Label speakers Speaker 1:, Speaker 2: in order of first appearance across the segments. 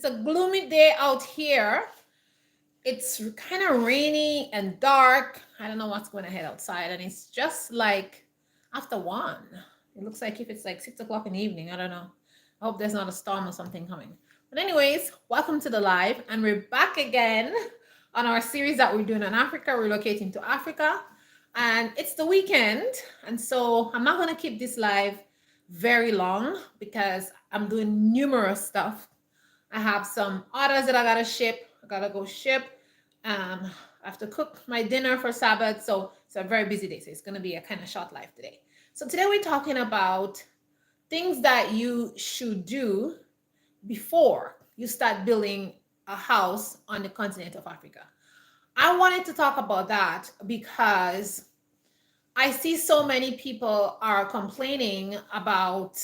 Speaker 1: It's a gloomy day out here. It's kind of rainy and dark. I don't know what's going to head outside, and it's just like after 1. It looks like if it's like 6 o'clock in the evening. I don't know. I hope there's not a storm or something coming. But anyways, welcome to the live, and we're back again on our series that we're doing on Africa, relocating to Africa. And it's the weekend, and so I'm not going to keep this live very long because I'm doing numerous stuff. I have some orders that I gotta ship. I gotta go ship. I have to cook my dinner for Sabbath. So it's a very busy day. So it's gonna be a kind of short life today. So today we're talking about things that you should do before you start building a house on the continent of Africa. I wanted to talk about that because I see so many people are complaining about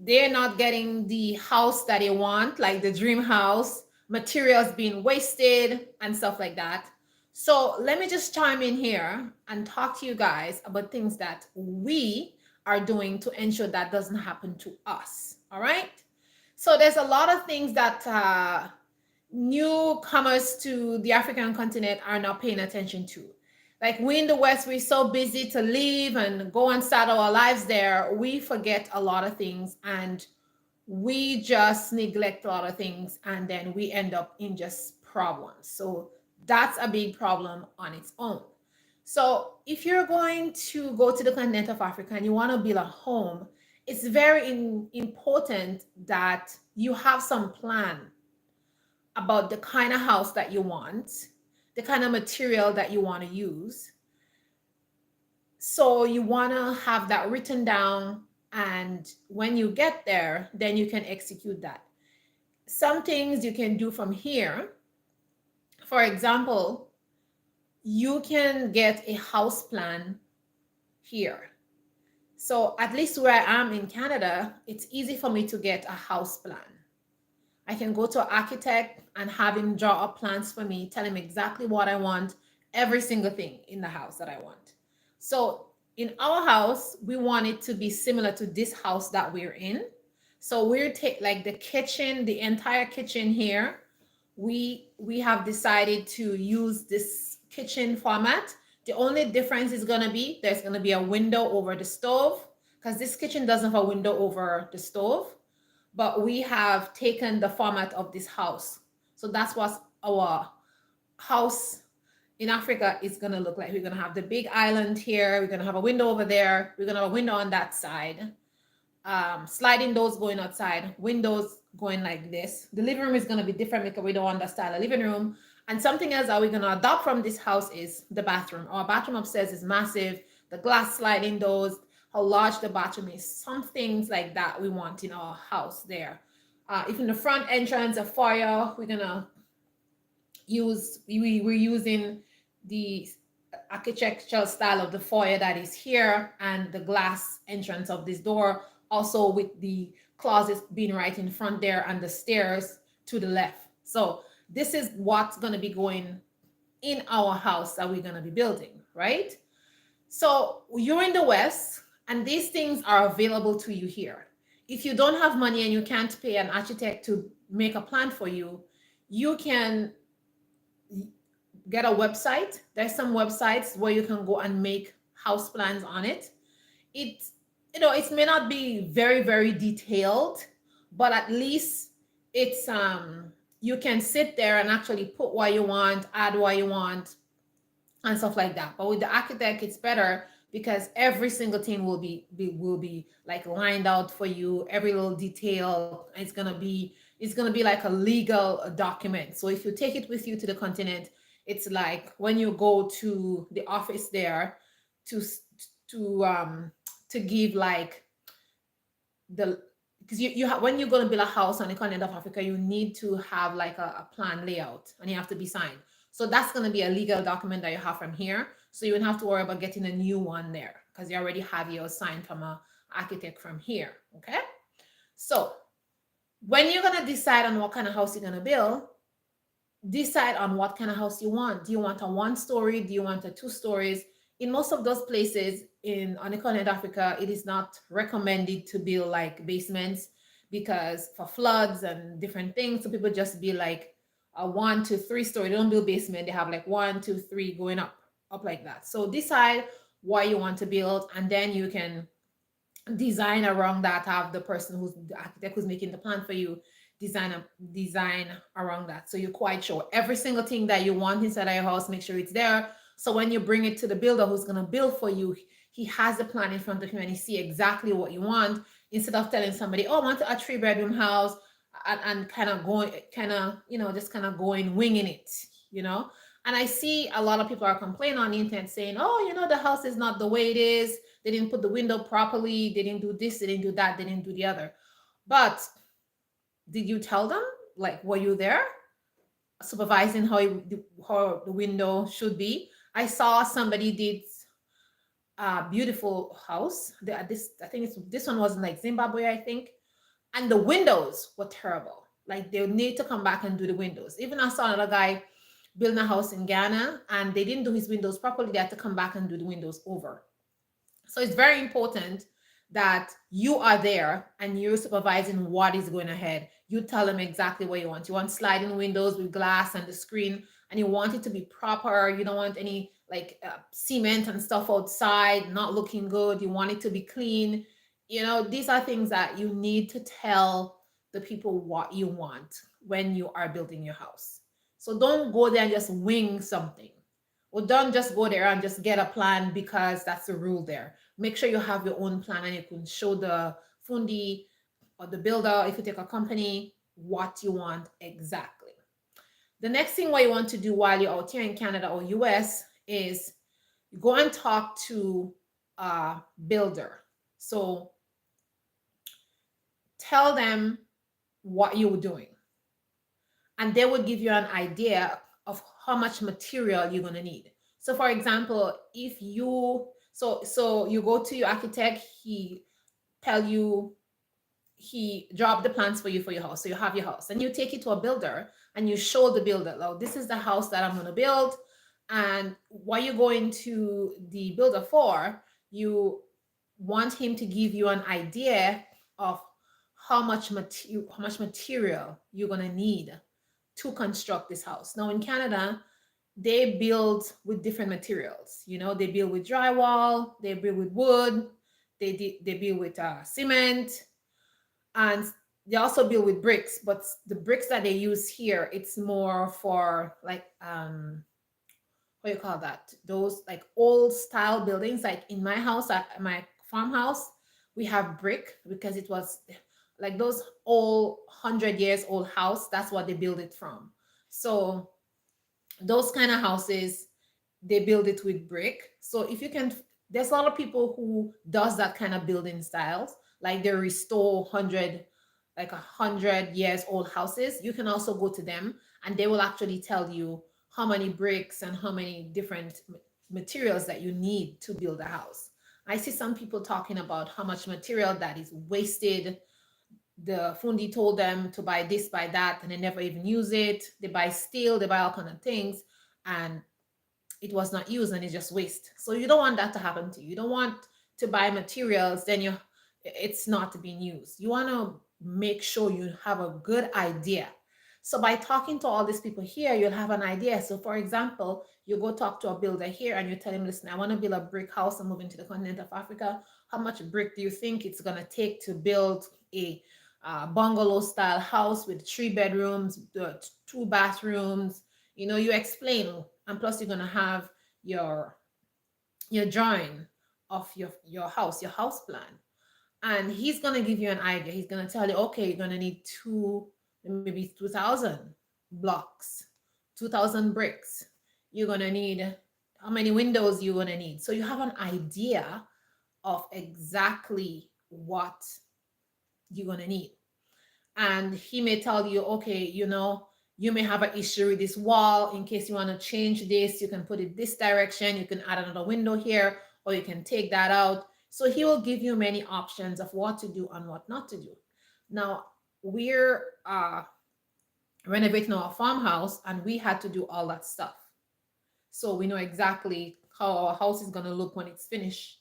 Speaker 1: they're not getting the house that they want, like the dream house, materials being wasted and stuff like that. So let me just chime in here and talk to you guys about things that we are doing to ensure that doesn't happen to us. All right. So there's a lot of things that newcomers to the African continent are not paying attention to. Like we in the West, we're so busy to leave and go and start our lives there. We forget a lot of things and we just neglect a lot of things, and then we end up in just problems. So that's a big problem on its own. So if you're going to go to the continent of Africa and you want to build a home, it's very important that you have some plan about the kind of house that you want, the kind of material that you want to use. So you want to have that written down, and when you get there, then you can execute that. Some things you can do from here. For example, you can get a house plan here. So at least where I am in Canada, it's easy for me to get a house plan. I can go to an architect and have him draw up plans for me, tell him exactly what I want, every single thing in the house that I want. So in our house, we want it to be similar to this house that we're in. So we're like the kitchen, the entire kitchen here. We have decided to use this kitchen format. The only difference is going to be there's going to be a window over the stove, because this kitchen doesn't have a window over the stove. But we have taken the format of this house. So that's what our house in Africa is going to look like. We're going to have the big island here. We're going to have a window over there. We're going to have a window on that side. Sliding doors going outside, windows going like this. The living room is going to be different because we don't want that style of living room. And something else that we're going to adopt from this house is the bathroom. Our bathroom upstairs is massive. The glass sliding doors, how large the bathroom is, some things like that we want in our house there. If in the front entrance, a foyer, we're gonna use, we're using the architectural style of the foyer that is here, and the glass entrance of this door, also with the closets being right in front there and the stairs to the left. So this is what's gonna be going in our house that we're gonna be building, right? So you're in the West, and these things are available to you here. If you don't have money and you can't pay an architect to make a plan for you, you can get a website. There's some websites where you can go and make house plans on it. It may not be very, very detailed, but at least it's you can sit there and actually put what you want, add what you want, and stuff like that. But with the architect, it's better because every single thing will be like lined out for you, every little detail. It's gonna be like a legal document. So if you take it with you to the continent, it's like when you go to the office there to give like the, because you have, when you're going to build a house on the continent of Africa, you need to have like a plan layout, and you have to be signed. So that's going to be a legal document that you have from here. So you won't have to worry about getting a new one there because you already have yours signed from an architect from here. Okay. So when you're going to decide on what kind of house you're going to build, decide on what kind of house you want. Do you want a 1-story? Do you want a 2 stories? In most of those places on the continent of Africa, it is not recommended to build like basements because for floods and different things. So people just be like a 1 to 3 story. They don't build basement. They have like 1, 2, 3 going up like that. So decide what you want to build, and then you can design around that. Have the person who's the architect who's making the plan for you design around that, so you're quite sure every single thing that you want inside of your house. Make sure it's there, so when you bring it to the builder who's going to build for you, he has the plan in front of him and he see exactly what you want, instead of telling somebody, oh, I want a 3 bedroom house, and kind of going, kind of, just kind of going winging it, you know. And I see a lot of people are complaining on the internet saying, oh, the house is not the way it is. They didn't put the window properly. They didn't do this. They didn't do that. They didn't do the other. But did you tell them? Like, were you there supervising how the window should be? I saw somebody did a beautiful house. I think this one was in like Zimbabwe, I think, and the windows were terrible. Like, they need to come back and do the windows. Even I saw another guy building a house in Ghana, and they didn't do his windows properly. They had to come back and do the windows over. So it's very important that you are there and you're supervising what is going ahead. You tell them exactly what you want. You want sliding windows with glass and the screen, and you want it to be proper. You don't want any like cement and stuff outside not looking good. You want it to be clean. These are things that you need to tell the people what you want when you are building your house. So don't go there and just wing something. Or don't just go there and just get a plan because that's the rule there. Make sure you have your own plan and you can show the fundi or the builder, if you take a company, what you want exactly. The next thing what you want to do while you're out here in Canada or US is go and talk to a builder. So tell them what you're doing, and they will give you an idea of how much material you're going to need. So for example, if you so you go to your architect, he tell you, he drop the plans for you for your house. So you have your house and you take it to a builder and you show the builder, oh, this is the house that I'm going to build. And what you're going to the builder for, you want him to give you an idea of how much material you're going to need to construct this house. Now in Canada, they build with different materials. They build with drywall, they build with wood, they build with cement, and they also build with bricks. But the bricks that they use here, it's more for like what do you call that? Those like old style buildings. Like in my house, at my farmhouse, we have brick because it was like those old 100 years old house. That's what they build it from. So those kind of houses, they build it with brick. So if you can, there's a lot of people who does that kind of building styles, like they restore 100 years old houses. You can also go to them and they will actually tell you how many bricks and how many different materials that you need to build a house. I see some people talking about how much material that is wasted. The fundi told them to buy this, buy that, and they never even use it. They buy steel, they buy all kind of things, and it was not used and it's just waste. So you don't want that to happen to you. You don't want to buy materials, then it's not being used. You want to make sure you have a good idea. So by talking to all these people here, you'll have an idea. So for example, you go talk to a builder here and you tell him, listen, I want to build a brick house and move into the continent of Africa. How much brick do you think it's going to take to build a bungalow style house with 3 bedrooms, 2 bathrooms? You explain, and plus you're going to have your drawing of your house plan, and he's going to give you an idea. He's going to tell you, okay, you're going to need maybe 2,000 blocks, 2,000 bricks. You're going to need how many windows you're going to need. So you have an idea of exactly what you're going to need. And he may tell you, okay, you may have an issue with this wall. In case you want to change this, you can put it this direction. You can add another window here, or you can take that out. So he will give you many options of what to do and what not to do. Now, we're renovating our farmhouse and we had to do all that stuff. So we know exactly how our house is going to look when it's finished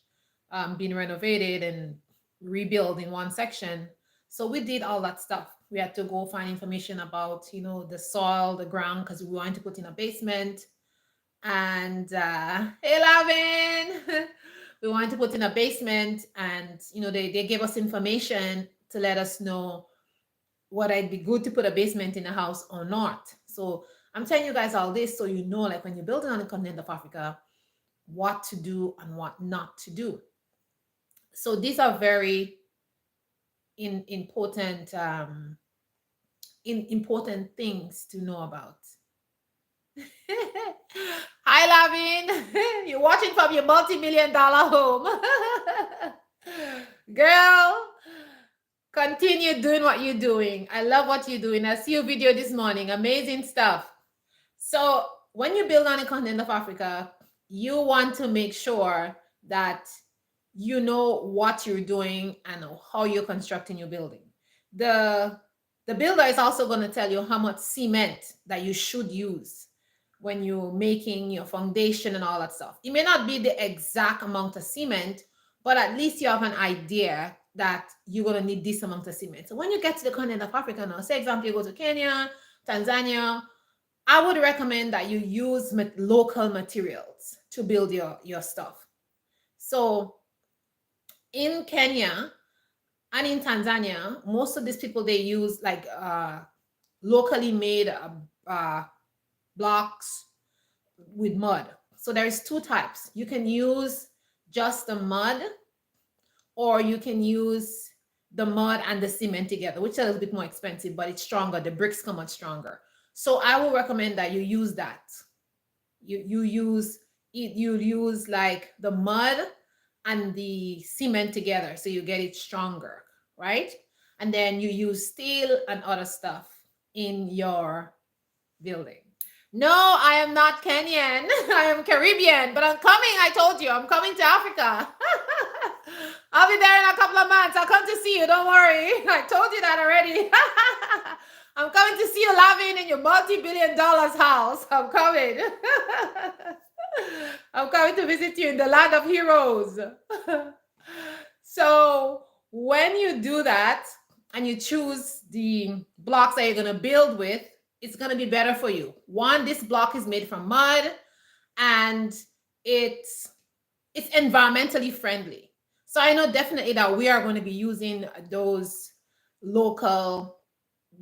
Speaker 1: being renovated and rebuilt in one section. So we did all that stuff. We had to go find information about, you know, the soil, the ground, because we wanted to put in a basement. And hey, Lavin, we wanted to put in a basement, and you know, they gave us information to let us know what I'd be good to put a basement in a house or not. So I'm telling you guys all this so you know, like when you're building on the continent of Africa, what to do and what not to do. So these are very important important things to know about. Hi, Lavin. You're watching from your multi-million-dollar home. Girl, continue doing what you're doing. I love what you're doing. I see your video this morning. Amazing stuff. So when you build on the continent of Africa, you want to make sure that you know what you're doing and how you're constructing your building. The builder is also going to tell you how much cement that you should use when you're making your foundation and all that stuff. It may not be the exact amount of cement, but at least you have an idea that you're going to need this amount of cement. So when you get to the continent of Africa now, say example, you go to Kenya, Tanzania, I would recommend that you use local materials to build your stuff. So in Kenya and in Tanzania, most of these people, they use like locally made blocks with mud. So there's two types. You can use just the mud, or you can use the mud and the cement together, which is a little bit more expensive, but it's stronger. The bricks come out stronger. So I will recommend that you use that. You use like the mud and the cement together, so you get it stronger, right? And then you use steel and other stuff in your building. No, I am not Kenyan. I am Caribbean, but I'm coming. I told you, I'm coming to Africa. I'll be there in a couple of months. I'll come to see you. Don't worry. I told you that already. I'm coming to see you, Lavin, in your multi-billion-dollar house. I'm coming. I'm coming to visit you in the land of heroes. So when you do that and you choose the blocks that you're going to build with, it's going to be better for you. One, this block is made from mud, and it's environmentally friendly. So I know definitely that we are going to be using those local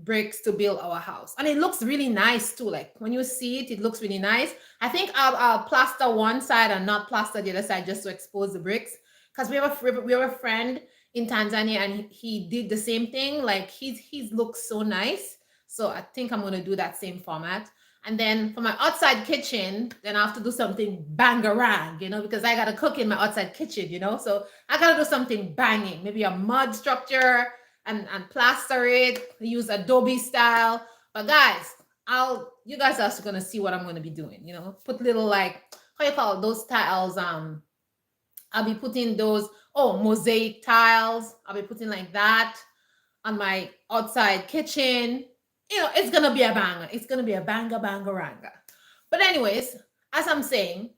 Speaker 1: bricks to build our house, and it looks really nice too. Like when you see it, it looks really nice. I think I'll plaster one side and not plaster the other side, just to expose the bricks, because we have a friend in Tanzania, and he did the same thing. Like his looks so nice. So I think I'm going to do that same format. And then for my outside kitchen, then I have to do something bangarang, you know, because I got to cook in my outside kitchen, you know. So I got to do something banging, maybe a mud structure, and plaster it, use Adobe style. But guys, you guys are also going to see what I'm going to be doing, you know. Put little, like, how you call those tiles? I'll be putting those, mosaic tiles. I'll be putting like that on my outside kitchen. You know, it's gonna be a banger. It's gonna be a bangaranga. But anyways, as I'm saying,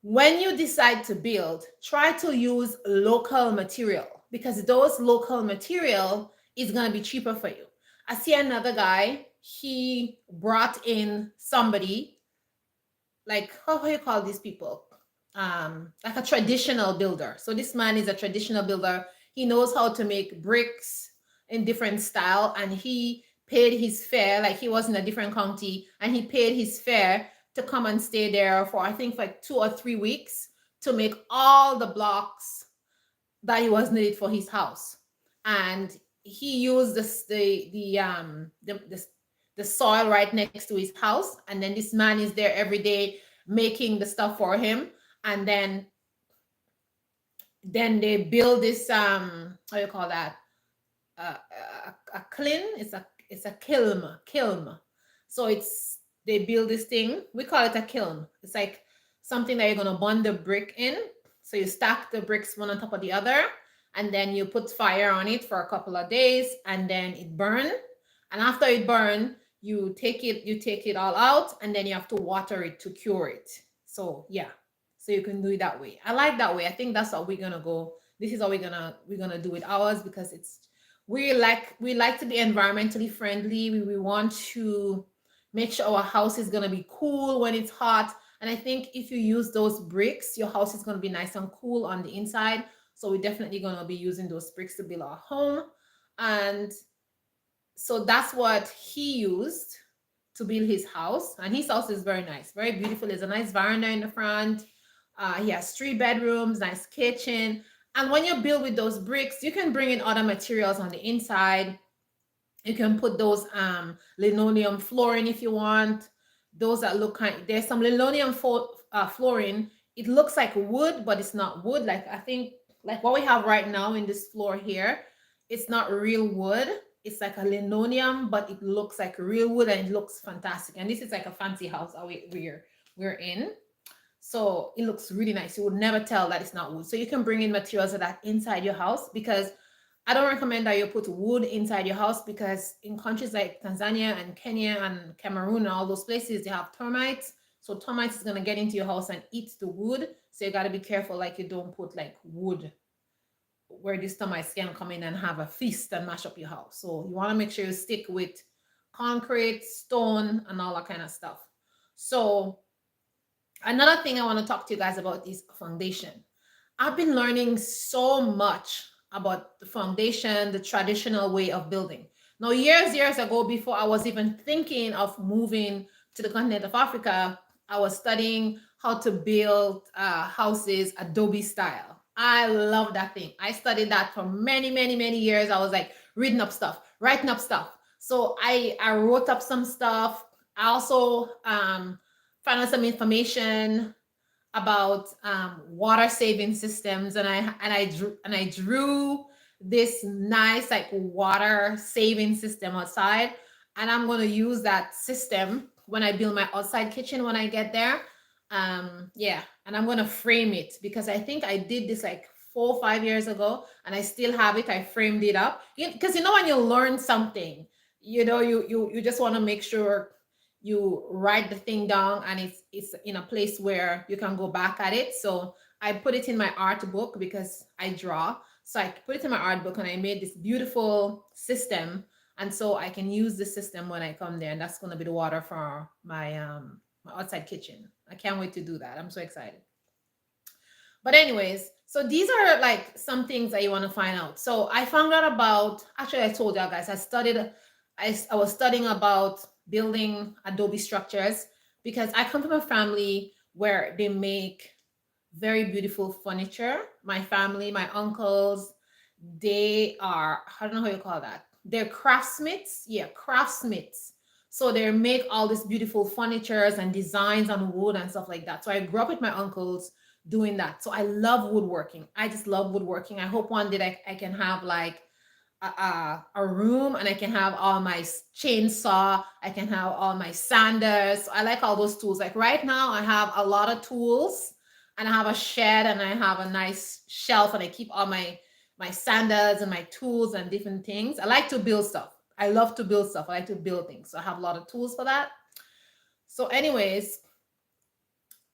Speaker 1: when you decide to build, try to use local material, because those local material is gonna be cheaper for you. I see another guy, he brought in somebody, like, how do you call these people? Like a traditional builder. So this man is a traditional builder. He knows how to make bricks in different style, and he paid his fare. Like, he was in a different county, and he paid his fare to come and stay there for, I think, like 2 or 3 weeks to make all the blocks that he was needed for his house. And he used the soil right next to his house, and then this man is there every day making the stuff for him. And then they build this how you call that, a kiln. It's a kiln. So they build this thing, we call it a kiln. It's like something that you're going to burn the brick in. So you stack the bricks one on top of the other, and then you put fire on it for a couple of days, and then it burn. And after it burn, you take it all out, and then you have to water it to cure it. So yeah, so you can do it that way. I like that way. I think that's how we're gonna go. This is how we're gonna do it ours, because We like to be environmentally friendly. We want to make sure our house is gonna be cool when it's hot. And I think if you use those bricks, your house is gonna be nice and cool on the inside. So we're definitely gonna be using those bricks to build our home. And so that's what he used to build his house. And his house is very nice, very beautiful. There's a nice veranda in the front. He has 3 bedrooms, nice kitchen. And when you build with those bricks, you can bring in other materials on the inside. You can put those linoleum flooring if you want. Those that look kind, there's some linoleum flooring. It looks like wood, but it's not wood. Like I think, like what we have right now in this floor here, it's not real wood. It's like a linoleum, but it looks like real wood and it looks fantastic. And this is like a fancy house that we're in. So it looks really nice. You would never tell that it's not wood. So you can bring in materials of that inside your house, because I don't recommend that you put wood inside your house, because in countries like Tanzania and Kenya and Cameroon and all those places, they have termites. So termites is gonna get into your house and eat the wood. So you gotta be careful, like you don't put like wood where these termites can come in and have a feast and mash up your house. So you wanna make sure you stick with concrete, stone, and all that kind of stuff. So another thing I want to talk to you guys about is foundation. I've been learning so much about the foundation, the traditional way of building. Now, years ago, before I was even thinking of moving to the continent of Africa, I was studying how to build houses Adobe style. I love that thing. I studied that for many, many, many years. I was like reading up stuff, writing up stuff. So I wrote up some stuff. I also found out some information about water saving systems, and I drew this nice like water saving system outside, and I'm going to use that system when I build my outside kitchen when I get there. Yeah, and I'm going to frame it, because I think I did this like 4 or 5 years ago, and I still have it. I framed it up, because when you learn something, you just want to make sure you write the thing down and it's in a place where you can go back at it. So I put it in my art book, because I draw. So I put it in my art book and I made this beautiful system. And so I can use the system when I come there. And that's going to be the water for my outside kitchen. I can't wait to do that. I'm so excited. But anyways, so these are like some things that you want to find out. So I found out about, actually I told y'all guys, I was studying about building Adobe structures, because I come from a family where they make very beautiful furniture. My family, my uncles, they are, I don't know how you call that. They're craftsmiths. Yeah, craftsmiths. So they make all these beautiful furnitures and designs on wood and stuff like that. So I grew up with my uncles doing that. So I love woodworking. I just love woodworking. I hope one day I can have like a room, and I can have all my chainsaw, I can have all my sanders. I like all those tools. Like right now I have a lot of tools, and I have a shed, and I have a nice shelf, and I keep all my sanders and my tools and different things. I like to build stuff. I love to build stuff. I like to build things. So I have a lot of tools for that. So anyways,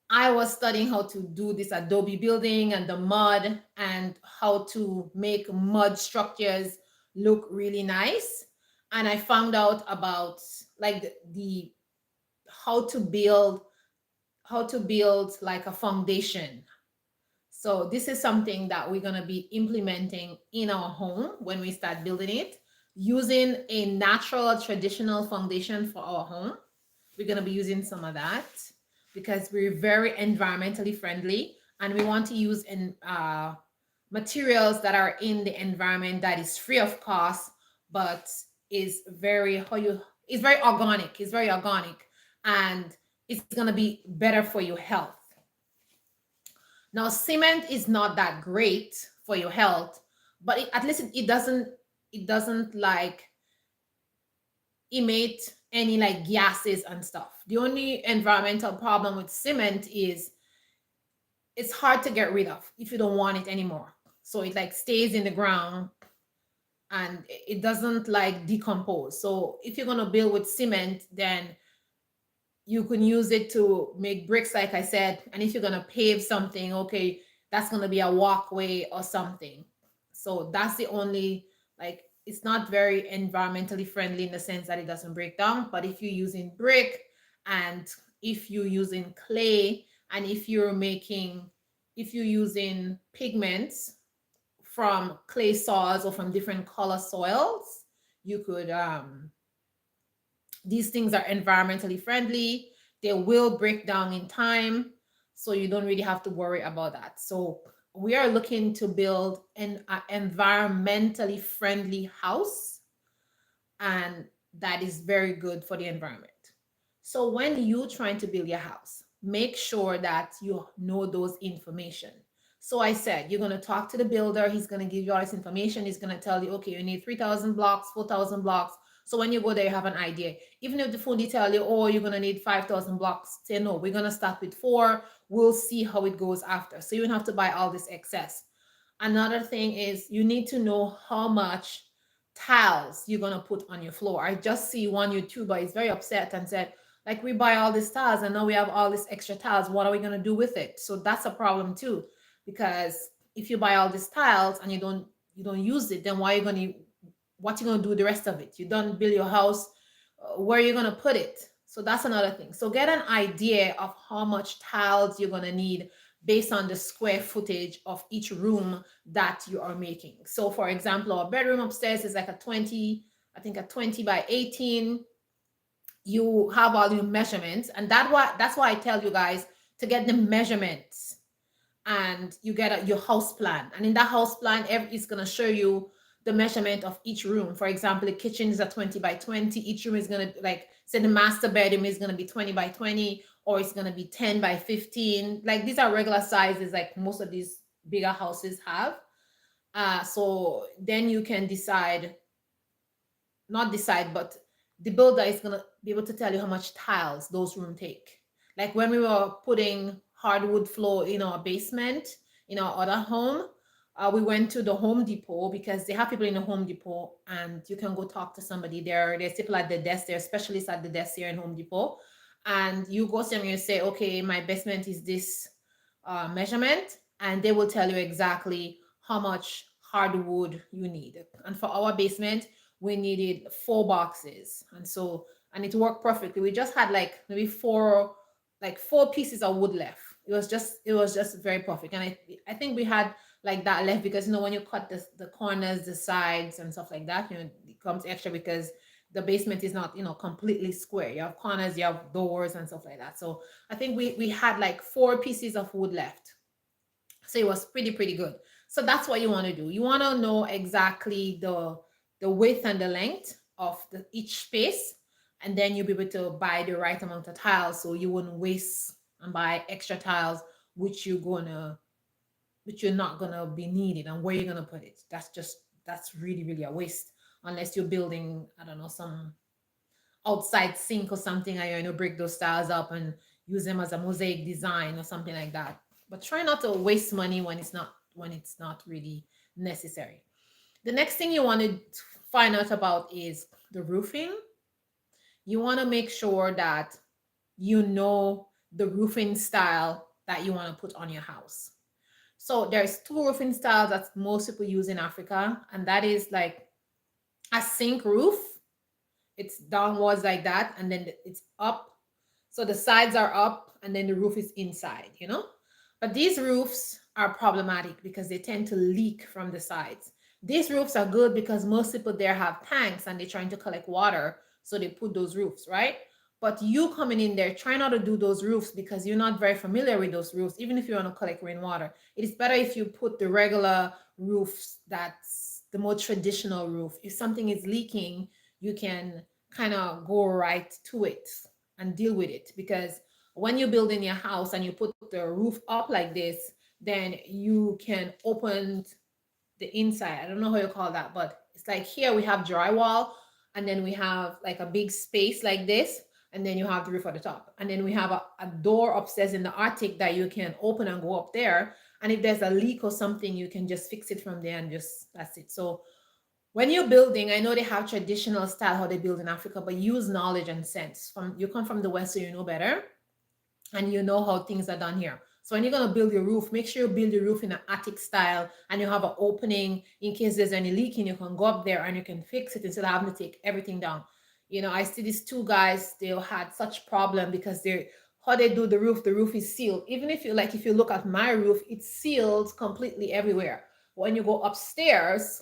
Speaker 1: I was studying how to do this Adobe building and the mud, and how to make mud structures look really nice. And I found out about like the how to build like a foundation. So this is something that we're going to be implementing in our home when we start building it, using a natural traditional foundation for our home. We're going to be using some of that, because we're very environmentally friendly, and we want to use materials that are in the environment, that is free of cost, but is very it's very organic. It's very organic, and it's going to be better for your health. Now, cement is not that great for your health, but at least it doesn't like emit any like gases and stuff. The only environmental problem with cement is it's hard to get rid of if you don't want it anymore. So it like stays in the ground, and it doesn't like decompose. So if you're going to build with cement, then you can use it to make bricks, like I said. And if you're going to pave something, okay, that's going to be a walkway or something. So that's the only, like, it's not very environmentally friendly in the sense that it doesn't break down. But if you're using brick, and if you're using clay, and if you're using pigments from clay soils or from different color soils, you could these things are environmentally friendly. They will break down in time, so you don't really have to worry about that. So we are looking to build an environmentally friendly house, and that is very good for the environment. So when you trying to build your house, make sure that you know those information. So I said you're going to talk to the builder. He's going to give you all this information. He's going to tell you, okay, you need 3,000 blocks, 4,000 blocks. So when you go there, you have an idea. Even if the phone they tell you, oh, you're going to need 5,000 blocks, say no, we're going to start with 4. We'll see how it goes after. So you don't have to buy all this excess. Another thing is you need to know how much tiles you're going to put on your floor. I just see one YouTuber is very upset and said, like, we buy all these tiles and now we have all these extra tiles. What are we going to do with it? So that's a problem too, because if you buy all these tiles and you don't use it, then what you going to do with the rest of it? You don't build your house, where are you going to put it? So that's another thing. So get an idea of how much tiles you're going to need based on the square footage of each room that you are making. So for example, our bedroom upstairs is like a 20 by 18. You have all your measurements, and that's why I tell you guys to get the measurements, and you get your house plan. And in that house plan, it's going to show you the measurement of each room. For example, the kitchen is a 20 by 20. Each room is going to, like, say the master bedroom is going to be 20 by 20, or it's going to be 10 by 15. Like, these are regular sizes, like most of these bigger houses have. So then you can but the builder is going to be able to tell you how much tiles those rooms take. Like when we were putting hardwood floor in our basement in our other home, we went to the Home Depot, because they have people in the Home Depot, and you can go talk to somebody there. There's people at the desk there, specialists at the desk here in Home Depot, and you go to them and you say, okay, my basement is this measurement, and they will tell you exactly how much hardwood you need. And for our basement, we needed 4 boxes, and it worked perfectly. We just had like maybe four pieces of wood left. It was just very perfect. And I think we had like that left because, when you cut the corners, the sides and stuff like that, it comes extra because the basement is not, completely square. You have corners, you have doors and stuff like that. So I think we had like 4 pieces of wood left. So it was pretty good. So that's what you want to do. You want to know exactly the width and the length of each space, and then you'll be able to buy the right amount of tiles, so you wouldn't waste and buy extra tiles which you're not gonna be needed, and where you're gonna put it. That's really a waste, unless you're building, I don't know, some outside sink or something, and break those tiles up and use them as a mosaic design or something like that. But try not to waste money when it's not really necessary. The next thing you want to find out about is the roofing. You want to make sure that you know the roofing style that you want to put on your house. So there's 2 roofing styles that most people use in Africa, and that is like a sink roof. It's downwards like that, and then it's up. So the sides are up, and then the roof is inside, But these roofs are problematic because they tend to leak from the sides. These roofs are good because most people there have tanks and they're trying to collect water, so they put those roofs, right? But you coming in there, try not to do those roofs because you're not very familiar with those roofs, even if you want to collect rainwater. It is better if you put the regular roofs, that's the more traditional roof. If something is leaking, you can kind of go right to it and deal with it, because when you're building your house and you put the roof up like this, then you can open the inside. I don't know how you call that, but it's like here we have drywall, and then we have like a big space like this, and then you have the roof at the top, and then we have a door upstairs in the attic that you can open and go up there, and if there's a leak or something, you can just fix it from there, and that's it. So when you're building, I know they have traditional style how they build in Africa, but use knowledge and sense. You come from the West, so you know better, and you know how things are done here. So when you're going to build your roof, make sure you build your roof in an attic style and you have an opening in case there's any leaking. You can go up there and you can fix it instead of having to take everything down. You know, I see these two guys, they had such problem because they're how they do the roof is sealed. Even if you like, if you look at my roof, it's sealed completely everywhere. When you go upstairs,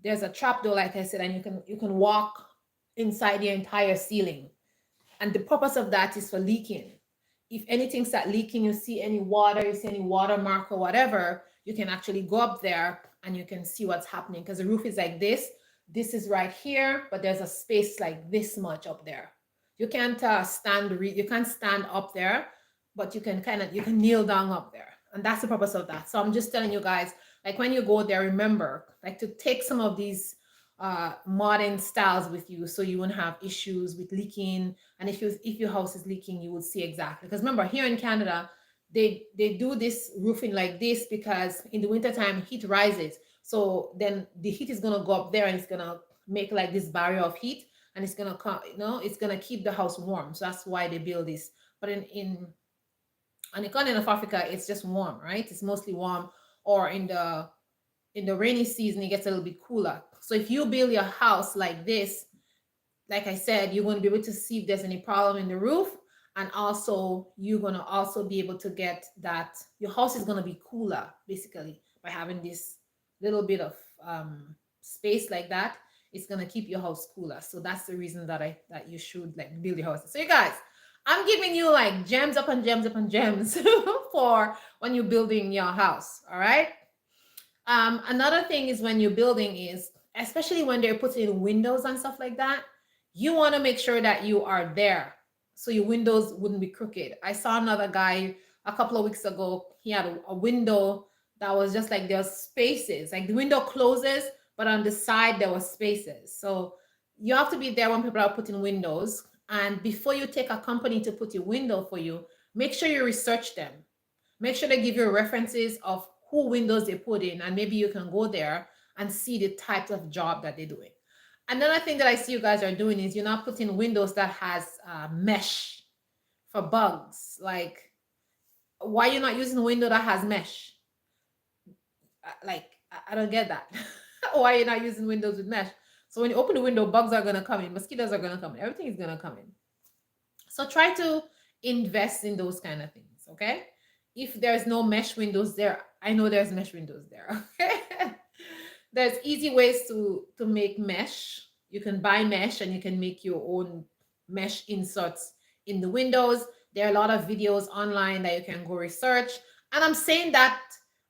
Speaker 1: there's a trap door, like I said, and you can walk inside the entire ceiling. And the purpose of that is for leaking. If anything start leaking, you see any water, you see any watermark or whatever, you can actually go up there and you can see what's happening because the roof is like this. This is right here, but there's a space like this much up there. You can't you can't stand up there, but you can kneel down up there. And that's the purpose of that. So I'm just telling you guys, like when you go there, remember like to take some of these modern styles with you so you won't have issues with leaking. And if your house is leaking, you will see exactly. Because remember, here in Canada, they do this roofing like this because in the wintertime heat rises. So then the heat is gonna go up there and it's gonna make like this barrier of heat and it's gonna come, it's gonna keep the house warm. So that's why they build this. But in on the continent of Africa, it's just warm, right? It's mostly warm. Or in the rainy season, it gets a little bit cooler. So if you build your house like this, like I said, you're going to be able to see if there's any problem in the roof. And also, you're going to also be able to get that your house is going to be cooler, basically, by having this little bit of space like that. It's going to keep your house cooler. So that's the reason that you should like build your house. So you guys, I'm giving you like gems upon gems upon gems for when you're building your house. All right. Another thing is when you're building is, especially when they're putting in windows and stuff like that, you want to make sure that you are there so your windows wouldn't be crooked. I saw another guy a couple of weeks ago. He had a window that was just like there's spaces, like the window closes, but on the side there was spaces. So you have to be there when people are putting windows. And before you take a company to put your window for you, make sure you research them. Make sure they give you references of who windows they put in, and maybe you can go there and see the types of job that they're doing. Another thing that I see you guys are doing is you're not putting windows that has mesh for bugs. Like, why you're not using a window that has mesh? Like, I don't get that. Why you're not using windows with mesh? So when you open the window, bugs are gonna come in, mosquitoes are gonna come in, everything is gonna come in. So try to invest in those kind of things, okay? If there's no mesh windows there, I know there's mesh windows there, okay? There's easy ways to make mesh. You can buy mesh and you can make your own mesh inserts in the windows. There are a lot of videos online that you can go research. And I'm saying that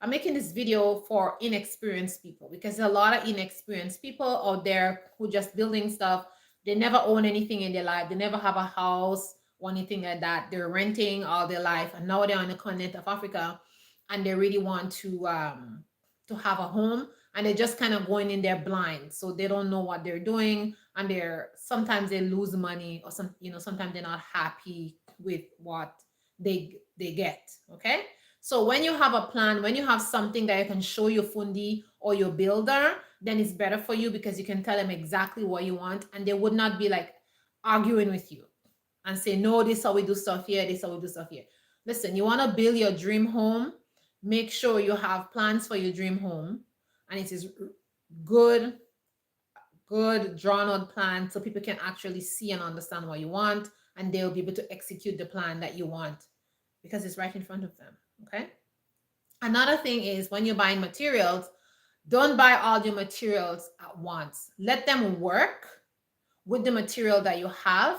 Speaker 1: I'm making this video for inexperienced people because there's a lot of inexperienced people out there who just building stuff. They never own anything in their life. They never have a house or anything like that. They're renting all their life, and now they're on the continent of Africa, and they really want to have a home, and they're just kind of going in there blind, so they don't know what they're doing, and sometimes they lose money, or sometimes they're not happy with what they get. Okay, so when you have a plan, when you have something that you can show your fundi or your builder, then it's better for you because you can tell them exactly what you want, and they would not be like arguing with you and say, no, this is how we do stuff here, this is how we do stuff here. Listen, you want to build your dream home, make sure you have plans for your dream home, and it is good drawn out plan so people can actually see and understand what you want, and they'll be able to execute the plan that you want because it's right in front of them. Okay. Another thing is when you're buying materials, don't buy all your materials at once. Let them work with the material that you have.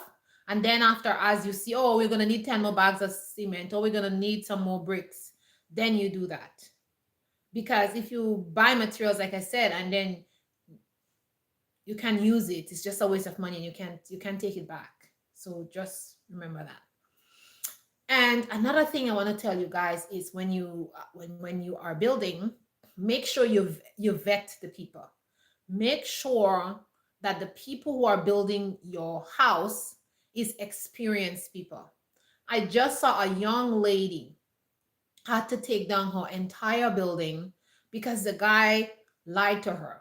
Speaker 1: And then after, as you see, oh, we're going to need 10 more bags of cement, or we're going to need some more bricks, then you do that. Because if you buy materials, like I said, and then you can use it, it's just a waste of money, and you can't take it back. So just remember that. And another thing I want to tell you guys is when you are building, make sure you vet the people. Make sure that the people who are building your house is experienced people. I just saw a young lady had to take down her entire building because the guy lied to her.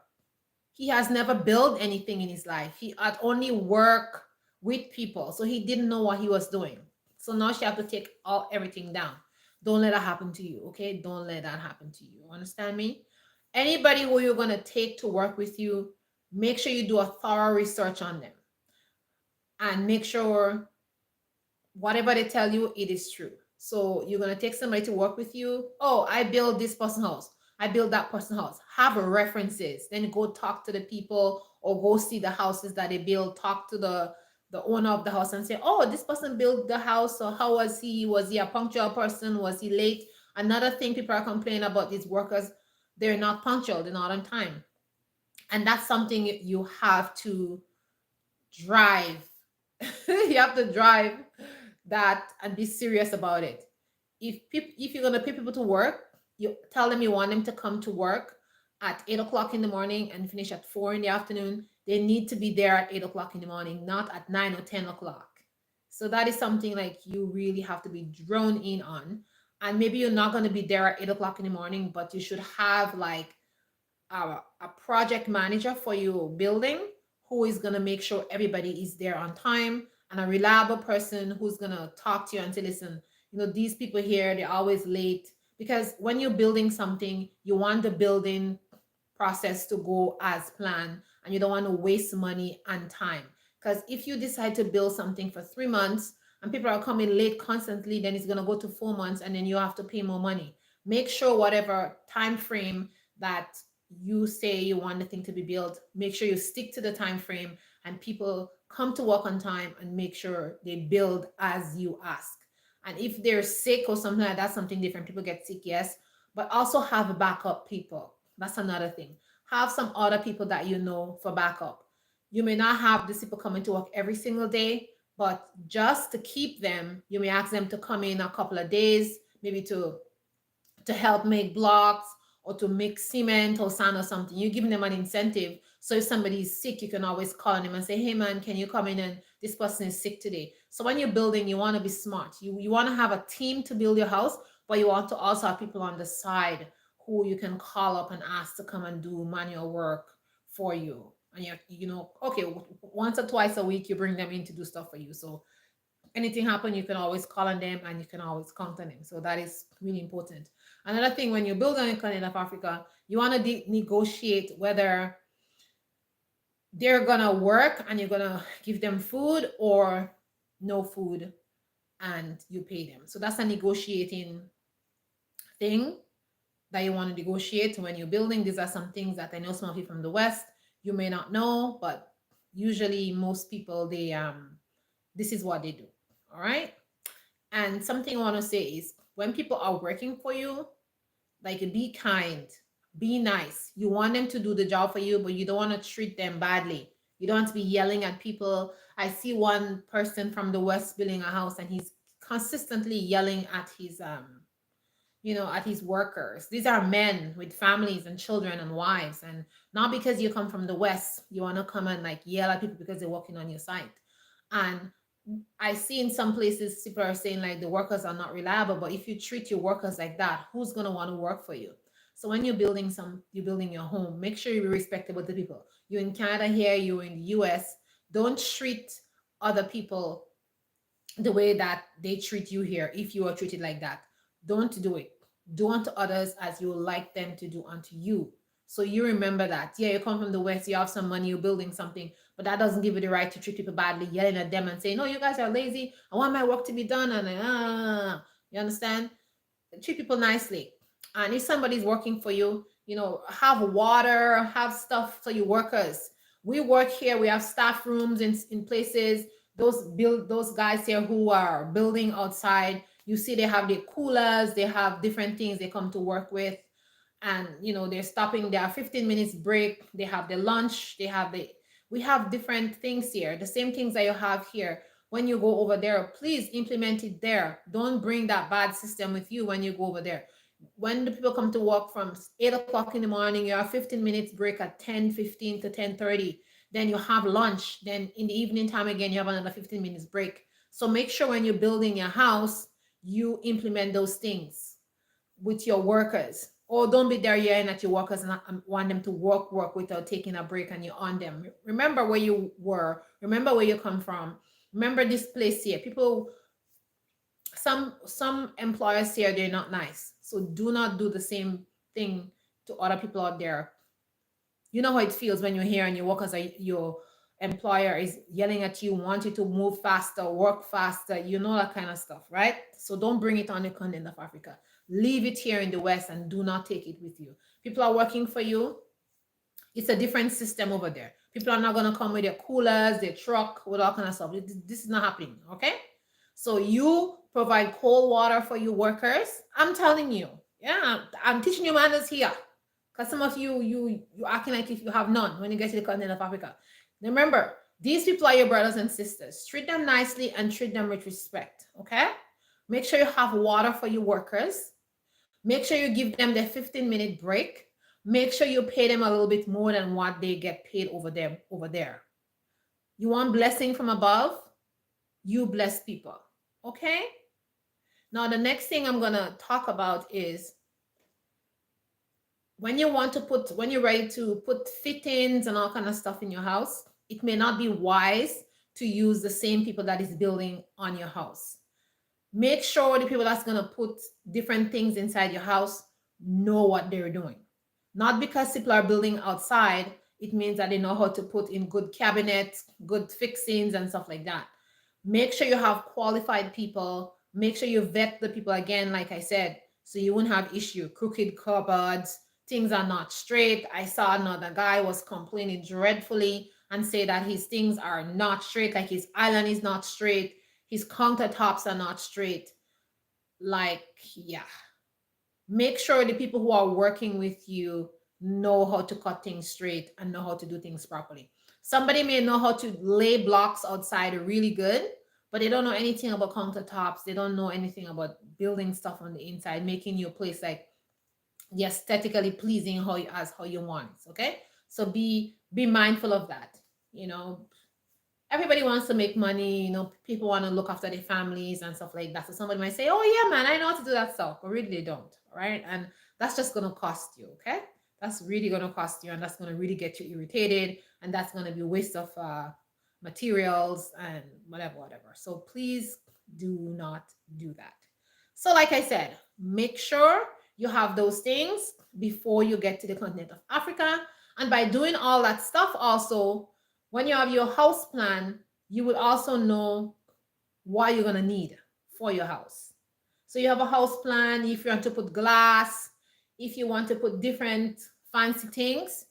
Speaker 1: He has never built anything in his life. He had only worked with people, so he didn't know what he was doing. So now she had to take everything down. Don't let that happen to you, okay? Don't let that happen to you. Understand me? Anybody who you're going to take to work with you, make sure you do a thorough research on them and make sure whatever they tell you, it is true. So you're gonna take somebody to work with you. Oh, I build this person house. I build that person house. Have references. Then go talk to the people or go see the houses that they build. Talk to the owner of the house and say, oh, this person built the house. So how was he? Was he a punctual person? Was he late? Another thing people are complaining about these workers, they're not punctual. They're not on time, and that's something you have to drive. You have to drive that and be serious about it. If you're gonna pay people to work, you tell them you want them to come to work at 8 o'clock in the morning and finish at 4 in the afternoon. They need to be there at 8 o'clock in the morning, not at 9 or 10 o'clock. So that is something like you really have to be drawn in on. And maybe you're not gonna be there at 8 o'clock in the morning, but you should have like a project manager for your building who is going to make sure everybody is there on time, and a reliable person who's going to talk to you and say, listen, these people here, they're always late. Because when you're building something, you want the building process to go as planned, and you don't want to waste money and time. Because if you decide to build something for 3 months and people are coming late constantly, then it's going to go to 4 months and then you have to pay more money. Make sure whatever time frame that you say you want the thing to be built, make sure you stick to the time frame and people come to work on time, and make sure they build as you ask. And if they're sick or something like that, something different. People get sick, yes, but also have backup people. That's another thing. Have some other people that you know for backup. You may not have these people coming to work every single day, but just to keep them, you may ask them to come in a couple of days, maybe to help make blocks or to make cement or sand or something. You're giving them an incentive. So if somebody is sick, you can always call them and say, hey man, can you come in, and this person is sick today. So when you're building, you want to be smart. You want to have a team to build your house, but you want to also have people on the side who you can call up and ask to come and do manual work for you. And okay, once or twice a week, you bring them in to do stuff for you. So anything happen, you can always call on them and you can always count on them. So that is really important. Another thing, when you build on the continent of Africa, you want to negotiate whether they're gonna work and you're gonna give them food, or no food and you pay them. So that's a negotiating thing that you want to negotiate when you're building. These are some things that I know some of you from the West, you may not know, but usually most people, this is what they do. All right. And something I want to say is, when people are working for you, like, be kind, be nice. You want them to do the job for you, but you don't want to treat them badly. You don't want to be yelling at people. I see one person from the West building a house, and he's consistently yelling at his workers. These are men with families and children and wives. And not because you come from the West, you want to come and like yell at people because they're working on your site. And I see in some places people are saying like the workers are not reliable, but if you treat your workers like that, who's gonna want to work for you? So when you're building your home, make sure you be respectable to people. You're in Canada here, you're in the US. Don't treat other people the way that they treat you here. If you are treated like that, don't do it. Do unto others as you would like them to do unto you. So you remember that. Yeah, you come from the West, you have some money, you're building something, but that doesn't give you the right to treat people badly, yelling at them and saying, no, you guys are lazy. I want my work to be done. And you understand? Treat people nicely. And if somebody's working for you, have water, have stuff for your workers. We work here, we have staff rooms in places. Those guys here who are building outside, you see they have the coolers, they have different things they come to work with. And they're stopping, they have 15 minutes break, they have the lunch, we have different things here, the same things that you have here. When you go over there, please implement it there. Don't bring that bad system with you when you go over there. When the people come to work from 8 o'clock in the morning, you have 15 minutes break at 10:15 to 10:30. Then you have lunch. Then in the evening time again, you have another 15 minutes break. So make sure when you're building your house, you implement those things with your workers. Or don't be there yelling at your workers and want them to work without taking a break, and you're on them. Remember where you were. Remember where you come from. Remember this place here. People some employers here, they're not nice. So do not do the same thing to other people out there. You know how it feels when you're here and you work as your employer is yelling at you, want you to move faster, work faster, you know, that kind of stuff, right? So don't bring it on the continent of Africa. Leave it here in the West and do not take it with you. People are working for you. It's a different system over there. People are not going to come with their coolers, their truck, with all kind of stuff. This is not happening, okay? So you provide cold water for your workers. I'm telling you, yeah, I'm teaching you manners here. Because some of you acting like if you have none when you get to the continent of Africa. Remember, these people are your brothers and sisters. Treat them nicely and treat them with respect, okay? Make sure you have water for your workers. Make sure you give them their 15-minute break. Make sure you pay them a little bit more than what they get paid over there. You want blessing from above? You bless people, okay? Now, the next thing I'm going to talk about is when you're ready to put fittings and all kind of stuff in your house, it may not be wise to use the same people that is building on your house. Make sure the people that's going to put different things inside your house know what they're doing. Not because people are building outside, it means that they know how to put in good cabinets, good fixings and stuff like that. Make sure you have qualified people. Make sure you vet the people again, like I said, so you won't have issue. Crooked cupboards, things are not straight. I saw another guy was complaining dreadfully and say that his things are not straight, like his island is not straight, his countertops are not straight. Like, yeah. Make sure the people who are working with you know how to cut things straight and know how to do things properly. Somebody may know how to lay blocks outside really good, but they don't know anything about countertops. They don't know anything about building stuff on the inside, making your place like aesthetically pleasing how you want it. Okay, so be mindful of that. You know, everybody wants to make money. You know, people want to look after their families and stuff like that. So somebody might say, "Oh yeah, man, I know how to do that stuff," but really they don't. All right, and that's just gonna cost you. Okay, that's really gonna cost you, and that's gonna really get you irritated, and that's gonna be a waste of materials and whatever. So please do not do that. So like I said, make sure you have those things before you get to the continent of Africa. And by doing all that stuff also, when you have your house plan, you will also know what you're going to need for your house. So you have a house plan. If you want to put glass, if you want to put different fancy things,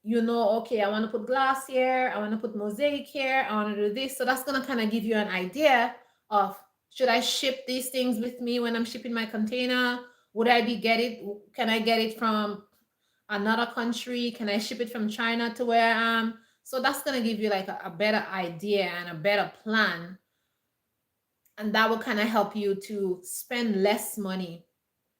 Speaker 1: you know, okay, I want to put glass here, I want to put mosaic here, I want to do this. So that's going to kind of give you an idea of, should I ship these things with me when I'm shipping my container? Would I can I get it from another country? Can I ship it from China to where I am? So that's going to give you like a better idea and a better plan. And that will kind of help you to spend less money,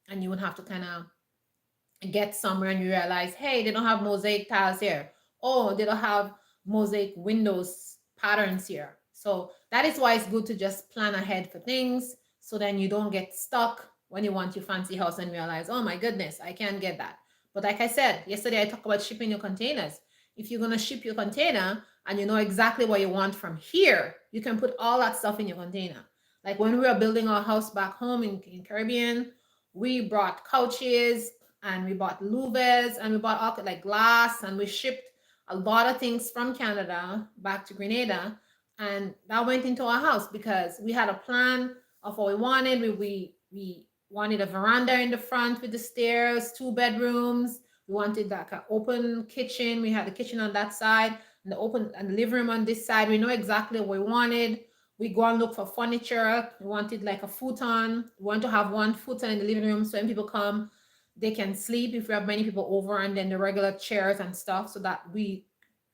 Speaker 1: and you would have to kind of get somewhere and you realize, hey, they don't have mosaic tiles here. Oh, they don't have mosaic windows patterns here. So that is why it's good to just plan ahead for things, so then you don't get stuck when you want your fancy house and realize, oh my goodness, I can't get that. But like I said, yesterday I talked about shipping your containers. If you're going to ship your container and you know exactly what you want from here, you can put all that stuff in your container. Like when we were building our house back home in Caribbean, we brought couches, and we bought louvers, and we bought all like glass, and we shipped a lot of things from Canada back to Grenada, and that went into our house because we had a plan of what we wanted. We wanted a veranda in the front with the stairs, 2 bedrooms. We wanted like an open kitchen. We had the kitchen on that side and the living room on this side. We know exactly what we wanted. We go and look for furniture. We wanted like a futon. We want to have one futon in the living room, so when people come, they can sleep if we have many people over, and then the regular chairs and stuff, so that we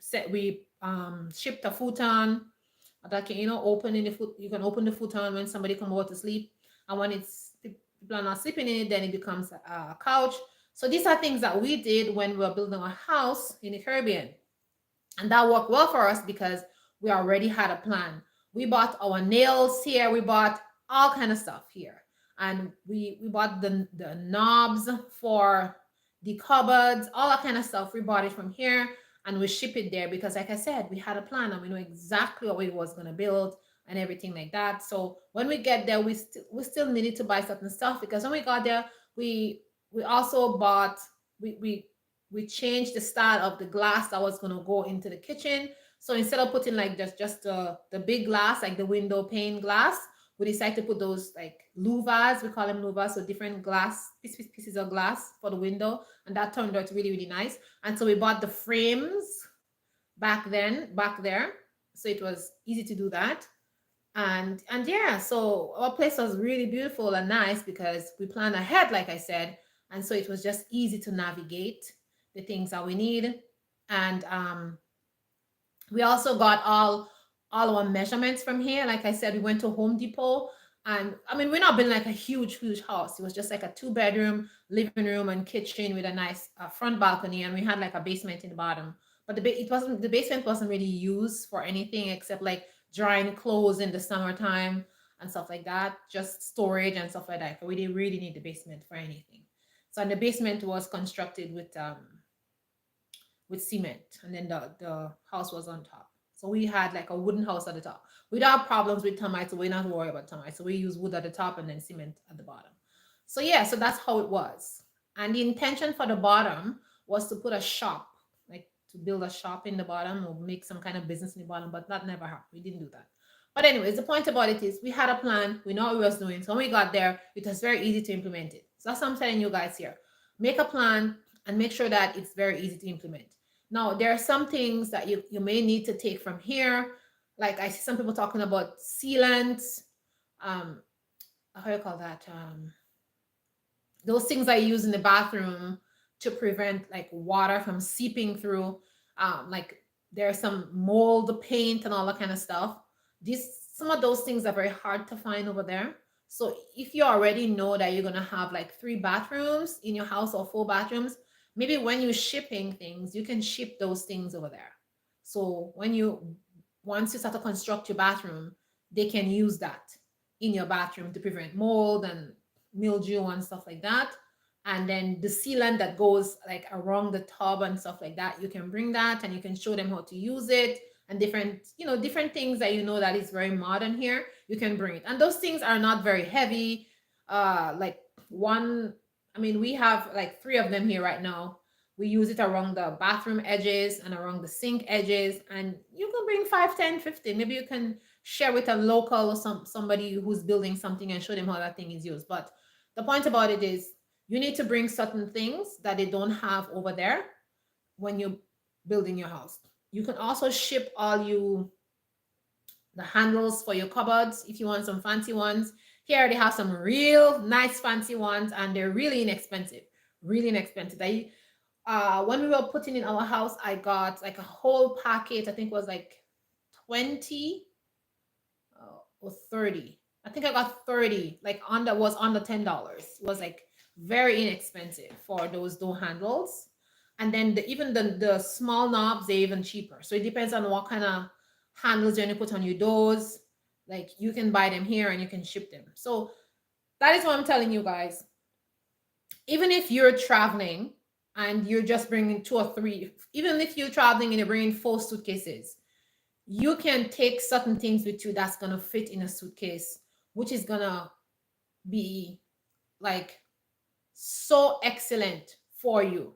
Speaker 1: shipped a futon that can, you know, you can open the futon when somebody come over to sleep, and when people are not sleeping in it, then it becomes a couch. So these are things that we did when we were building a house in the Caribbean, and that worked well for us because we already had a plan. We bought our nails here, we bought all kind of stuff here, and we bought the knobs for the cupboards, all that kind of stuff. We bought it from here and we ship it there because, like I said, we had a plan and we know exactly what we was going to build, and everything like that. So when we get there, we still needed to buy certain stuff, because when we got there, we we also bought we we we changed the style of the glass that was going to go into the kitchen. So instead of putting like just the big glass, like the window pane glass, we decided to put those like louvers, we call them louvers, so different pieces of glass for the window, and that turned out really, really nice. And so we bought the frames back there, so it was easy to do that. And yeah, so our place was really beautiful and nice because we planned ahead, like I said, and so it was just easy to navigate the things that we need. And we also got all our measurements from here. Like I said, we went to Home Depot, and I mean, we're not building like a huge house. It was just like a 2 bedroom, living room and kitchen with a nice front balcony, and we had like a basement in the bottom. But the basement wasn't really used for anything except like drying clothes in the summertime and stuff like that, just storage and stuff like that. We didn't really need the basement for anything. So, and the basement was constructed with cement, and then the house was on top. So we had like a wooden house at the top. We don't have problems with termites, so we're not worried about termites. So we use wood at the top and then cement at the bottom. So yeah, so that's how it was. And the intention for the bottom was to put a shop, like to build a shop in the bottom or make some kind of business in the bottom, but that never happened. We didn't do that. But anyways, the point about it is we had a plan, we know what we was doing. So when we got there, it was very easy to implement it. So that's what I'm telling you guys here. Make a plan and make sure that it's very easy to implement. Now, there are some things that you may need to take from here. Like I see some people talking about sealants, um, how do you call that? Those things I use in the bathroom to prevent like water from seeping through. Like there's some mold paint and all that kind of stuff. These Some of those things are very hard to find over there. So if you already know that you're gonna have like 3 bathrooms in your house or 4 bathrooms, maybe when you're shipping things, you can ship those things over there. So once you start to construct your bathroom, they can use that in your bathroom to prevent mold and mildew and stuff like that. And then the sealant that goes like around the tub and stuff like that, you can bring that and you can show them how to use it, and different things that that is very modern here, you can bring it. And those things are not very heavy. Like one, I mean, we have like 3 of them here right now. We use it around the bathroom edges and around the sink edges, and you can bring 5, 10, 15. Maybe you can share with a local or somebody who's building something and show them how that thing is used. But the point about it is you need to bring certain things that they don't have over there when you're building your house. You can also ship the handles for your cupboards if you want some fancy ones. Here they have some real nice fancy ones, and they're really inexpensive. Really inexpensive. When we were putting in our house, I got like a whole packet. I think it was like 20 or 30. I think I got 30, like under $10. It was like very inexpensive for those door handles. And then even the small knobs, they're even cheaper. So it depends on what kind of handles you're gonna put on your doors. Like you can buy them here and you can ship them. So that is what I'm telling you guys. Even if you're traveling and you're just bringing 2 or 3, even if you're traveling and you're bringing 4 suitcases, you can take certain things with you that's gonna fit in a suitcase, which is gonna be like so excellent for you.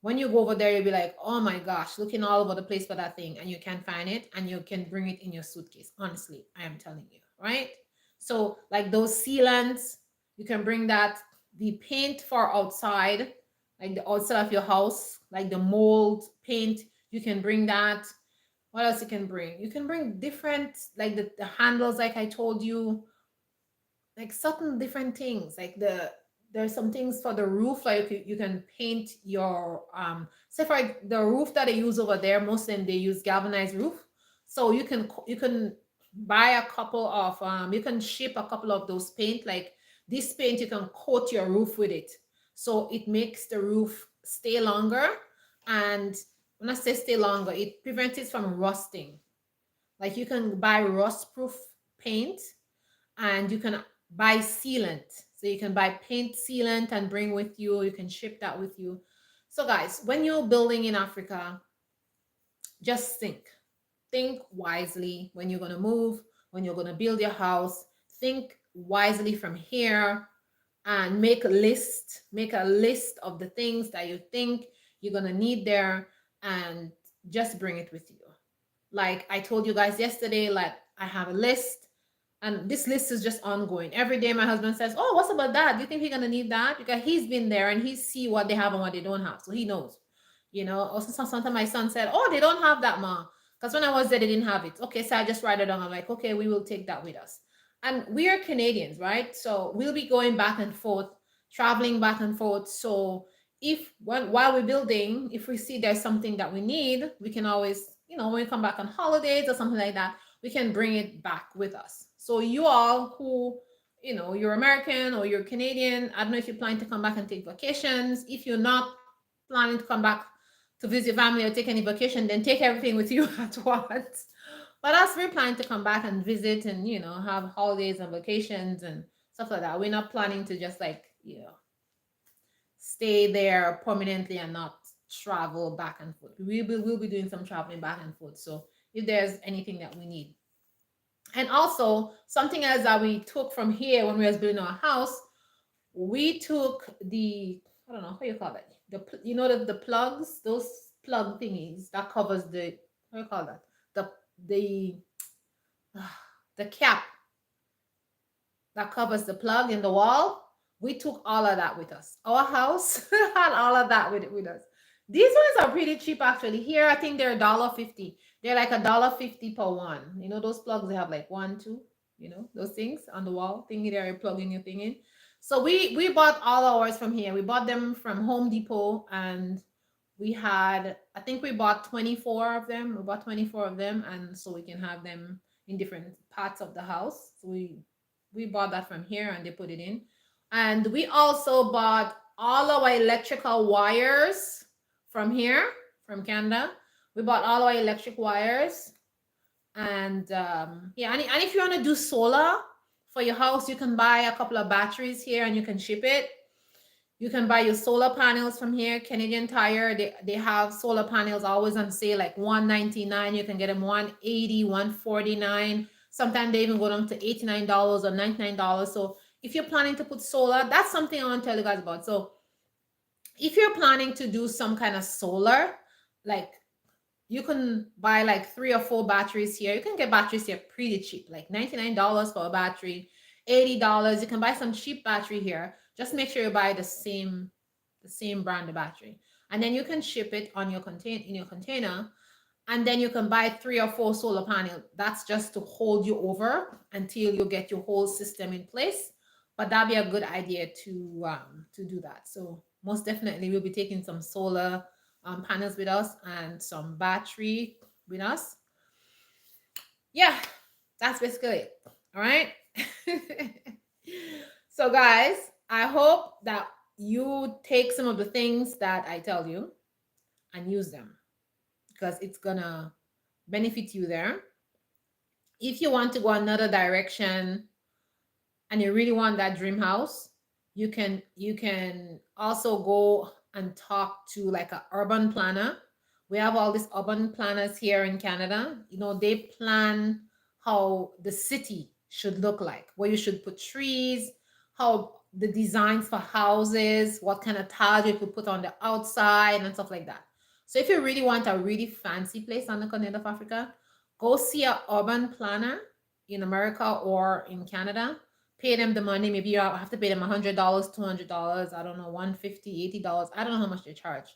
Speaker 1: When you go over there, you'll be like, oh my gosh, looking all over the place for that thing, and you can't find it, and you can bring it in your suitcase. Honestly, I am telling you, right? So, like those sealants, you can bring that. The paint for outside, like the outside of your house, like the mold paint, you can bring that. What else you can bring? You can bring different, like the handles, like I told you, like certain different things, like there's some things for the roof, like you can paint your say for the roof that they use over there, most of them they use galvanized roof. So you can buy a couple of you can ship a couple of those paint, like this paint you can coat your roof with it, so it makes the roof stay longer. And when I say stay longer, it prevents it from rusting. Like you can buy rust proof paint, and you can buy sealant. So you can buy paint sealant and bring with you. You can ship that with you. So guys, when you're building in Africa, just think wisely when you're going to move, when you're going to build your house, think wisely from here and make a list of the things that you think you're going to need there, and just bring it with you. Like I told you guys yesterday, like I have a list, and this list is just ongoing. Every day my husband says, "Oh, what's about that? Do you think you're gonna need that?" Because he's been there and he see what they have and what they don't have, so he knows. Also, sometimes my son said, "Oh, they don't have that, ma," because when I was there, they didn't have it. Okay, so I just write it down. I'm like, okay, we will take that with us. And we are Canadians, right? So we'll be going back and forth, traveling back and forth. So if while we're building, if we see there's something that we need, we can always, when we come back on holidays or something like that, we can bring it back with us. So you all who, you're American or you're Canadian, I don't know if you're planning to come back and take vacations. If you're not planning to come back to visit family or take any vacation, then take everything with you at once. But us, we're planning to come back and visit and, have holidays and vacations and stuff like that. We're not planning to just like, stay there permanently and not travel back and forth. We'll be doing some traveling back and forth. So if there's anything that we need. And also something else that we took from here when we was building our house, we took I don't know how you call it, the plugs, those plug thingies that covers the, how you call that, the the cap that covers the plug in the wall. We took all of that with us. Our house had all of that with us. These ones are pretty cheap actually. Here, I think they're $1.50. They're like $1.50 per one. Those plugs, they have like one, two, those things on the wall thingy there, you're plugging your thing in. So we bought all ours from here. We bought them from Home Depot, and I think we bought 24 of them. We bought 24 of them, and so we can have them in different parts of the house. So we bought that from here, and they put it in. And we also bought all our electrical wires from here, from Canada. We bought all our electric wires. And yeah, and if you want to do solar for your house, you can buy a couple of batteries here and you can ship it. You can buy your solar panels from here. Canadian Tire, they have solar panels always on sale, like $199. You can get them $180, $149. Sometimes they even go down to $89 or $99. So if you're planning to put solar, that's something I want to tell you guys about. So if you're planning to do some kind of solar, like you can buy like 3 or 4 batteries here. You can get batteries here pretty cheap, like $99 for a battery, $80. You can buy some cheap battery here. Just make sure you buy the same brand of battery. And then you can ship it on your in your container. And then you can buy 3 or 4 solar panels. That's just to hold you over until you get your whole system in place. But that'd be a good idea to do that. So most definitely we'll be taking some solar panels with us and some battery with us. Yeah, that's basically it. All right. So guys, I hope that you take some of the things that I tell you and use them, because it's gonna benefit you there. If you want to go another direction and you really want that dream house, you can also go and talk to like an urban planner. We have all these urban planners here in Canada. They plan how the city should look like, where you should put trees, how the designs for houses, what kind of tiles you could put on the outside and stuff like that. So if you really want a really fancy place on the continent of Africa, go see an urban planner in America or in Canada. Pay them the money. Maybe you have to pay them $100, $200. I don't know, $150, $80. I don't know how much they charge,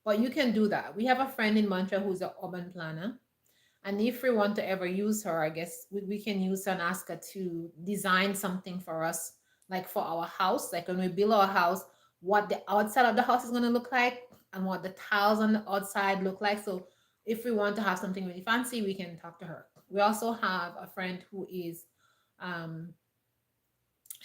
Speaker 1: but you can do that. We have a friend in Montreal who's an urban planner, and if we want to ever use her, I guess we can use her and ask her to design something for us, like for our house, like when we build our house, what the outside of the house is going to look like and what the tiles on the outside look like. So if we want to have something really fancy, we can talk to her. We also have a friend who is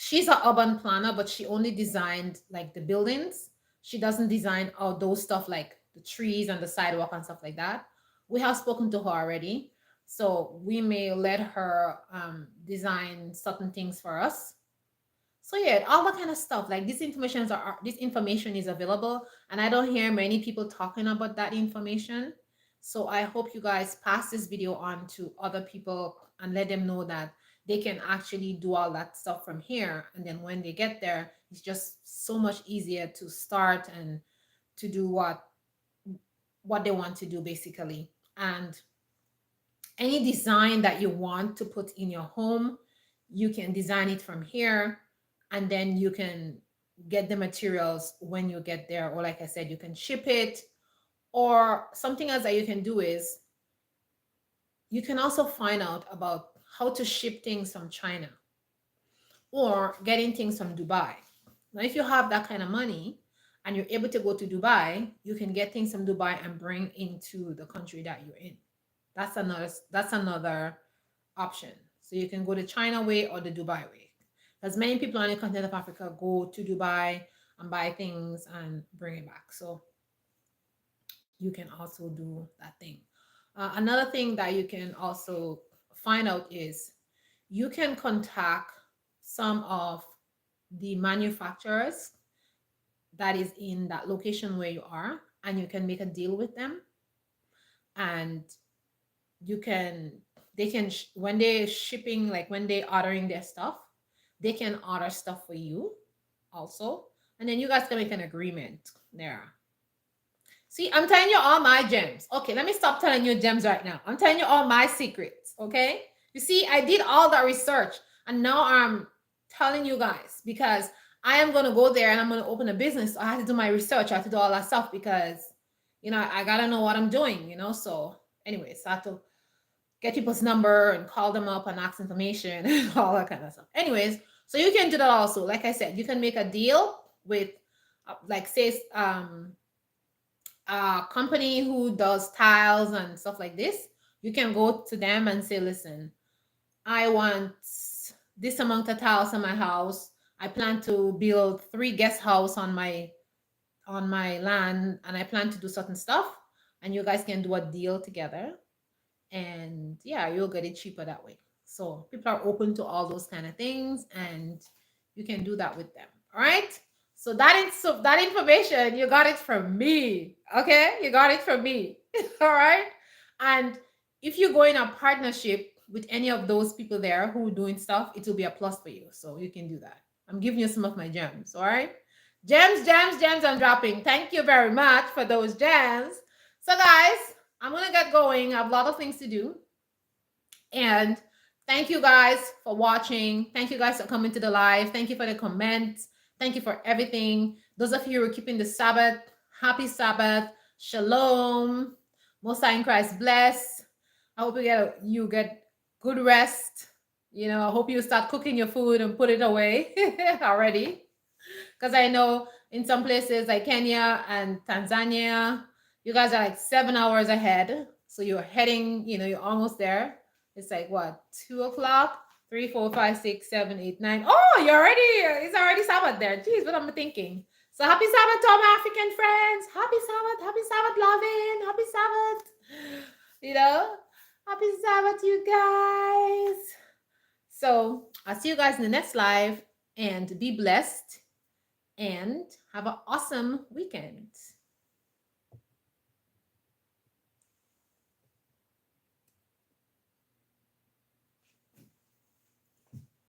Speaker 1: she's an urban planner, but she only designed like the buildings. She doesn't design those stuff like the trees and the sidewalk and stuff like that. We have spoken to her already, so we may let her design certain things for us. So yeah, all that kind of stuff. Like this information is available, and I don't hear many people talking about that information. So I hope you guys pass this video on to other people and let them know that they can actually do all that stuff from here. And then when they get there, it's just so much easier to start and to do what they want to do basically. And any design that you want to put in your home, you can design it from here, and then you can get the materials when you get there. Or like I said, you can ship it. Or something else that you can do is you can also find out about how to ship things from China or getting things from Dubai. Now, if you have that kind of money and you're able to go to Dubai, you can get things from Dubai and bring into the country that you're in. That's another option. So you can go the China way or the Dubai way. Because many people on the continent of Africa go to Dubai and buy things and bring it back. So you can also do that thing. Another thing that you can also find out is you can contact some of the manufacturers that is in that location where you are, and you can make a deal with them. And you can they can when they're shipping, like when they ordering their stuff, they can order stuff for you also, and then you guys can make an agreement there. See, I'm telling you all my gems. Okay, let me stop telling you gems right now. I'm telling you all my secrets. Okay, you see, I did all that research, and now I'm telling you guys because I am going to go there and I'm going to open a business. So I have to do my research. I have to do all that stuff because I gotta know what I'm doing. So anyways, I have to get people's number and call them up and ask information and all that kind of stuff. Anyways, so you can do that also. Like I said, you can make a deal with, like, say, a company who does tiles and stuff like this. You can go to them and say, listen, I want this amount of tiles in my house. I plan to build 3 guest house on my land, and I plan to do certain stuff. And you guys can do a deal together, and yeah, you'll get it cheaper that way. So people are open to all those kind of things, and you can do that with them. All right. So that information, you got it from me. Okay, you got it from me. All right. And if you go in a partnership with any of those people there who are doing stuff, it will be a plus for you. So you can do that. I'm giving you some of my gems. All right. Gems, gems, gems. I'm dropping. Thank you very much for those gems. So guys, I'm gonna get going. I have a lot of things to do. And thank you guys for watching. Thank you guys for coming to the live. Thank you for the comments. Thank you for everything. Those of you who are keeping the Sabbath, happy Sabbath. Shalom. Most High in Christ bless. I hope you get good rest. I hope you start cooking your food and put it away already. Because I know in some places like Kenya and Tanzania, you guys are like 7 hours ahead. So you're heading, you're almost there. It's like what, 2 o'clock? 3, 4, 5, 6, 7, 8, 9. Oh, it's already Sabbath there. Jeez, what am I thinking? So happy Sabbath to all my African friends. Happy Sabbath, loving. Happy Sabbath. Happy Sabbath, you guys. So I'll see you guys in the next live, and be blessed and have an awesome weekend.